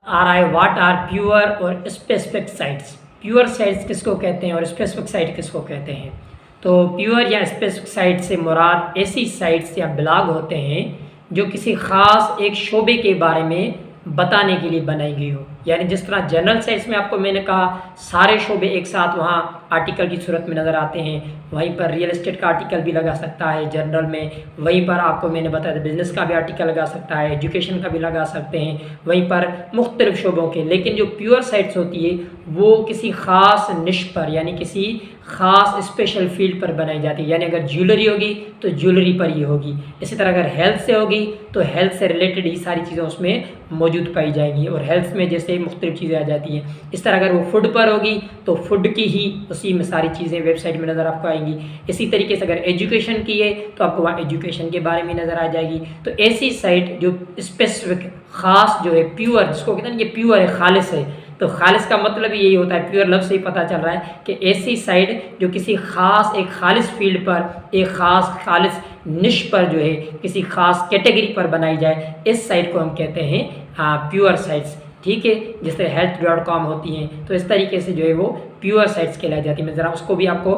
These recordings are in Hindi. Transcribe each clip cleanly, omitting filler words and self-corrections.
आ रहा है व्हाट आर प्योर और स्पेसिफिक साइट्स। प्योर साइट्स किसको कहते हैं और स्पेसिफिक साइट किसको कहते हैं। तो प्योर या स्पेसिफिक साइट से मुराद ऐसी साइट्स या ब्लॉग होते हैं जो किसी ख़ास एक शोबे के बारे में बताने के लिए बनाई गई हो। यानी जिस तरह जनरल साइट्स में आपको मैंने कहा सारे शोबे एक साथ वहाँ आर्टिकल की सूरत में नज़र आते हैं, वहीं पर रियल एस्टेट का आर्टिकल भी लगा सकता है जनरल में, वहीं पर आपको मैंने बताया बिज़नेस का भी आर्टिकल लगा सकता है, एजुकेशन का भी लगा सकते हैं, वहीं पर मुख्तलिफ शोबों के। लेकिन जो प्योर साइट्स होती है वो किसी ख़ास निश पर यानी किसी ख़ास स्पेशल फील्ड पर बनाई जाती है। यानी अगर ज्वेलरी होगी तो ज्वेलरी पर ही होगी, इसी तरह अगर हेल्थ से होगी तो हेल्थ से रिलेटेड ही सारी चीज़ें उसमें मौजूद पाई जाएंगी। और हेल्थ में जैसे मुख्तलिफ चीज़ें आ जाती हैं, इस तरह अगर वो फूड पर होगी तो फूड की ही उसी में सारी चीज़ें वेबसाइट में नज़र आपको आएंगी। इसी तरीके से अगर एजुकेशन की है तो आपको वहाँ एजुकेशन के बारे में नज़र आ जाएगी। तो ऐसी साइट जो स्पेसिफिक ख़ास जो है प्योर, जिसको कहते हैं ये प्योर है, खालिस है, तो खालिस का मतलब ही यही होता है, प्योर लफ्ज़ से ही पता चल रहा है कि ऐसी साइट जो किसी ख़ास एक खालिस फील्ड पर एक ख़ास खालिस निश पर जो है किसी ख़ास कैटेगरी पर बनाई जाए, इस साइट को हम कहते हैं प्योर साइट्स। ठीक है, जिस तरह health.com होती हैं, तो इस तरीके से जो है वो प्योर साइट्स कहलाई जाती है। मैं ज़रा उसको भी आपको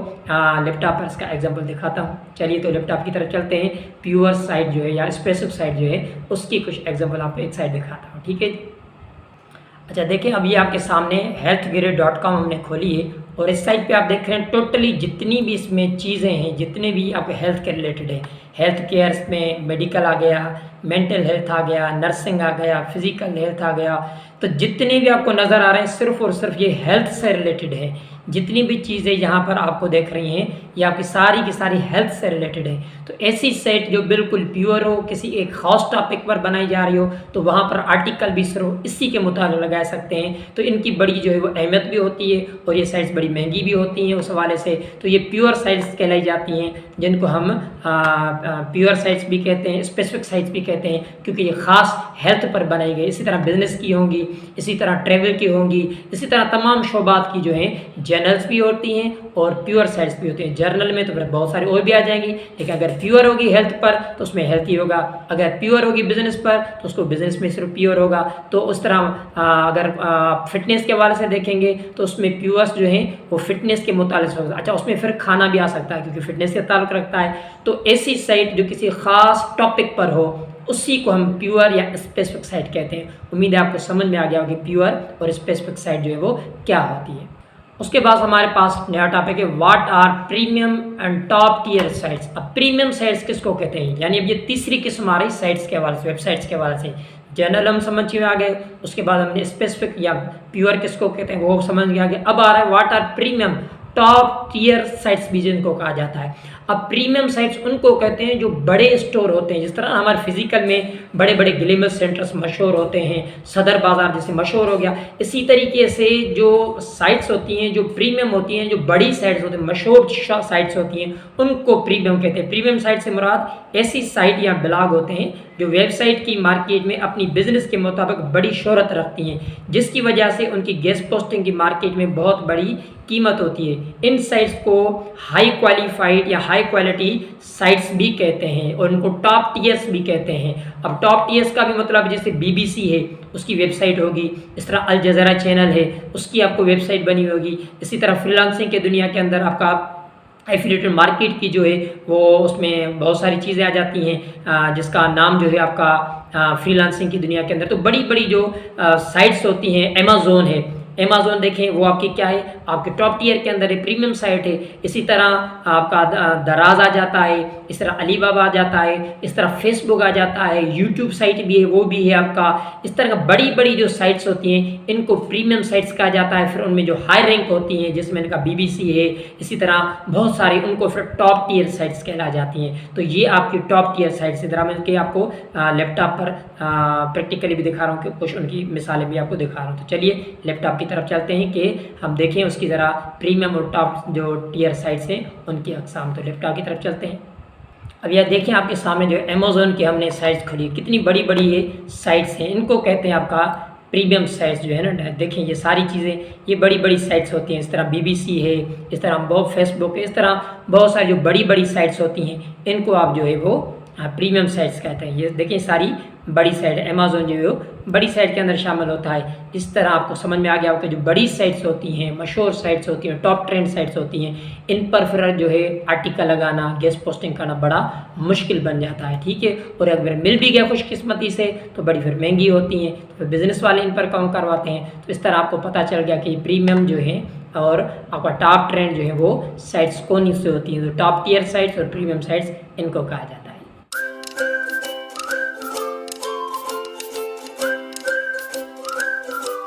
लैपटॉप पर इसका एग्जांपल दिखाता हूँ। चलिए तो लैपटॉप की तरफ चलते हैं। प्योर साइट जो है या स्पेसिफिक साइट जो है उसकी कुछ एग्जांपल आपको एक साइट दिखाता हूँ। ठीक है, अच्छा देखिए अभी आपके सामने healthgrid.com हमने खोली है और इस साइट पे आप देख रहे हैं टोटली जितनी भी इसमें चीज़ें हैं, जितने भी आपके हेल्थ के रिलेटेड है, हेल्थ केयर में मेडिकल आ गया, मेंटल हेल्थ आ गया, नर्सिंग आ गया, फिजिकल हेल्थ आ गया, तो जितने भी आपको नज़र आ रहे हैं सिर्फ और सिर्फ ये हेल्थ से रिलेटेड है। जितनी भी चीज़ें यहाँ पर आपको देख रही हैं ये आपकी सारी की सारी हेल्थ से रिलेटेड है। तो ऐसी साइट जो बिल्कुल प्योर हो, किसी एक ख़ास टॉपिक पर बनाई जा रही हो, तो वहाँ पर आर्टिकल भी सिर्फ इसी के मुताबिक लगा सकते हैं। तो इनकी बड़ी जो है वो अहमियत भी होती है और ये साइट्स बड़ी महंगी भी होती हैं उस हवाले से। तो ये प्योर साइट्स कहलाई जाती हैं, जिनको हम प्योर साइट्स भी कहते हैं, स्पेसिफिक साइट्स भी कहते हैं, क्योंकि ये ख़ास हेल्थ पर बनाई गई। इसी तरह बिजनेस की होंगी, इसी तरह ट्रैवल की होंगी, इसी तरह तमाम शोबात की जो है जर्नल्स भी होती हैं और प्योर साइट्स भी होती हैं। जर्नल में तो फिर बहुत सारी और भी आ जाएंगी, लेकिन अगर प्योर होगी हेल्थ पर तो उसमें हेल्थ ही होगा, अगर प्योर होगी बिजनेस पर तो उसको बिजनेस में सिर्फ प्योर होगा। तो उस तरह अगर फिटनेस के हवाले से देखेंगे तो उसमें प्योर्स जो हैं वो फिटनेस के मुतालिक होगा। अच्छा उसमें फिर खाना भी आ सकता है क्योंकि फिटनेस से ताल्लुक़ रखता है। तो ऐसी साइट जो किसी ख़ास टॉपिक पर हो उसी को हम प्योर या स्पेसिफिक साइट कहते हैं। उम्मीद है आपको समझ में आ गया होगा कि प्योर और स्पेसिफिक साइट जो है वो क्या होती है। उसके बाद हमारे पास नया टॉपिक है what are premium and top tier sites. अब प्रीमियम साइट्स किसको कहते हैं, यानी अब ये तीसरी किस्म आ रही साइट्स के हवाले से, वेबसाइट्स के हवाले से। जनरल हम समझ में आ गए, उसके बाद हमने स्पेसिफिक या प्योर किसको कहते हैं वो समझ में आ गया। अब आ रहा है what are premium top tier sites भी जिनको कहा जाता है। अब प्रीमियम साइट्स उनको कहते हैं जो बड़े स्टोर होते हैं, जिस तरह हमारे फिजिकल में बड़े बड़े ग्लेमरस सेंटर्स मशहूर होते हैं, सदर बाज़ार जैसे मशहूर हो गया, इसी तरीके से जो साइट्स होती हैं जो प्रीमियम होती हैं, जो बड़ी साइट्स होती हैं, मशहूर साइट्स होती हैं, उनको प्रीमियम कहते हैं। प्रीमियम साइट से मुराद ऐसी साइट या ब्लॉग होते हैं जो वेबसाइट की मार्केट में अपनी बिजनेस के मुताबिक बड़ी शोहरत रखती हैं, जिसकी वजह से उनकी गेस्ट पोस्टिंग की मार्केट में बहुत बड़ी कीमत होती है। इन साइट्स को हाई क्वालिफाइड या हाई क्वालिटी साइट्स भी कहते हैं और उनको टॉप टीयर्स भी कहते हैं। अब टॉप टीयर्स का भी मतलब जैसे BBC है उसकी वेबसाइट होगी, इस तरह अल जज़ीरा चैनल है उसकी आपको वेबसाइट बनी होगी, इसी तरह फ्रीलांसिंग के दुनिया के अंदर आपका एफिलिएटेड मार्केट की जो है वो उसमें बहुत सारी चीज़ें आ जाती हैं जिसका नाम जो है आपका फ्रीलांसिंग की दुनिया के अंदर तो बड़ी बड़ी जो साइट्स होती हैं, अमेज़ॉन है, अमेज़ॉन देखें वो आपकी क्या है, आपके टॉप टियर के अंदर है, प्रीमियम साइट है। इसी तरह आपका दराज आ जाता है, इस तरह अलीबाबा आ जाता है, इस तरह फेसबुक आ जाता है, यूट्यूब साइट भी है वो भी है आपका। इस तरह का बड़ी बड़ी जो साइट्स होती हैं इनको प्रीमियम साइट्स कहा जाता है। फिर उनमें जो हाई रैंक होती हैं जिसमें इनका BBC है, इसी तरह बहुत सारी उनको फिर टॉप टियर साइट्स कहला जाती हैं। तो ये आपकी टॉप टियर साइट्स इधर मैं इनके आपको लैपटॉप पर प्रैक्टिकली भी दिखा रहा हूँ कि कुछ उनकी मिसालें भी आपको दिखा रहा हूँ। तो चलिए लैपटॉप की तरफ चलते हैं कि हम देखें उसकी ज़रा प्रीमियम और टॉप जो टियर साइट्स हैं उनकी अक़साम। तो लैपटॉप की तरफ चलते हैं। अब यह देखें आपके सामने जो अमेज़ॉन की हमने साइट्स खोली, कितनी बड़ी बड़ी ये साइट्स हैं, इनको कहते हैं आपका प्रीमियम साइट्स जो है ना। देखें ये सारी चीज़ें ये बड़ी बड़ी साइट्स होती हैं, इस तरह BBC है, इस तरह बहुत फेसबुक है, इस तरह बहुत सारी जो बड़ी बड़ी साइट्स होती हैं इनको आप जो है वो प्रीमियम साइट्स कहते हैं। ये देखिए सारी बड़ी साइट, अमेज़न जो है वो बड़ी साइट के अंदर शामिल होता है। इस तरह आपको समझ में आ गया होगा कि जो बड़ी साइट्स होती हैं, मशहूर साइट्स होती हैं, टॉप ट्रेंड साइट्स होती हैं, इन पर फिर जो है आर्टिकल लगाना, गेस्ट पोस्टिंग करना बड़ा मुश्किल बन जाता है, ठीक है। और अगर मिल भी गया खुशकिस्मती से तो बड़ी फिर महंगी होती हैं, तो फिर बिज़नेस वाले इन पर काम करवाते हैं। तो इस तरह आपको पता चल गया कि प्रीमियम जो है और आपका टॉप ट्रेंड जो है वो साइट्स कौन से होती हैं। तो टॉप टियर साइट्स और प्रीमियम साइट्स इनको कहा जाता है।